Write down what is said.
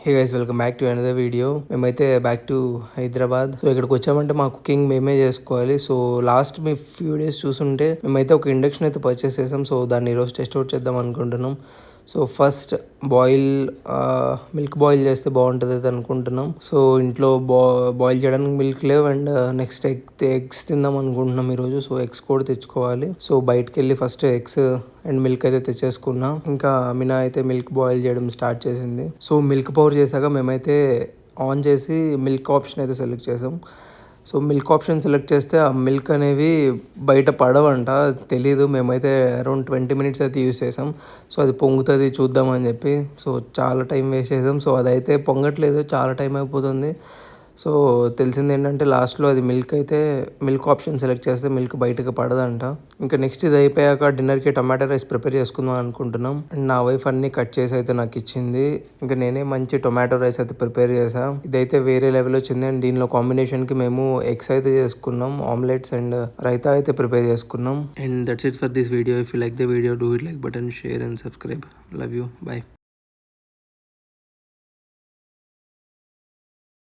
Hey guys, welcome back to another video. మేమైతే back to Hyderabad. So ఇక్కడికి వచ్చామంటే మా కుకింగ్ మేమే చేసుకోవాలి. సో లాస్ట్ మీ ఫ్యూ డేస్ చూసుంటే మేమైతే ఒక ఇండక్షన్ అయితే పర్చేస్ చేసాం. సో దాన్ని ఈరోజు టెస్ట్ అవుట్ చేద్దాం అనుకుంటున్నాం. సో ఫస్ట్ మిల్క్ బాయిల్ చేస్తే బాగుంటుంది అయితే అనుకుంటున్నాం. సో ఇంట్లో బాయిల్ చేయడానికి మిల్క్ లేవు అండ్ నెక్స్ట్ ఎగ్స్ తిందాం అనుకుంటున్నాం ఈరోజు. సో ఎగ్స్ కూడా తెచ్చుకోవాలి. సో బయటకు వెళ్ళి ఫస్ట్ ఎగ్స్ అండ్ మిల్క్ అయితే తెచ్చేసుకున్నాం. ఇంకా మినా అయితే మిల్క్ బాయిల్ చేయడం స్టార్ట్ చేసింది. సో మిల్క్ పౌడర్ చేశాక మేమైతే ఆన్ చేసి మిల్క్ ఆప్షన్ అయితే సెలెక్ట్ చేసాం. సో మిల్క్ ఆప్షన్ సెలెక్ట్ చేస్తే ఆ మిల్క్ అనేవి బయట పడవంట, తెలీదు. మేమైతే అరౌండ్ 20 మినిట్స్ అయితే యూస్ చేసాం. సో అది పొంగుతుంది చూద్దామని చెప్పి. సో చాలా టైం వేస్ట్ చేసాం. సో అదైతే పొంగట్లేదు, చాలా టైం అయిపోతుంది. సో తెలిసింది ఏంటంటే లాస్ట్లో అది మిల్క్ ఆప్షన్ సెలెక్ట్ చేస్తే మిల్క్ బయటకు పడదంట. ఇంకా నెక్స్ట్ ఇది అయిపోయాక డిన్నర్కి టమాటా రైస్ ప్రిపేర్ చేసుకుందాం అనుకుంటున్నాం. అండ్ నా వైఫ్ అన్ని కట్ చేసి అయితే నాకు ఇచ్చింది. ఇంకా నేనే మంచి టొమాటో రైస్ అయితే ప్రిపేర్ చేసాం. ఇదైతే వేరే లెవెల్ వచ్చింది. అండ్ దీనిలో కాంబినేషన్కి మేము ఎగ్స్ అయితే చేసుకున్నాం, ఆమ్లెట్స్ అండ్ రైతా అయితే ప్రిపేర్ చేసుకున్నాం. And that's it for this video. If you like the video, do it like button, share and subscribe. Love you, by.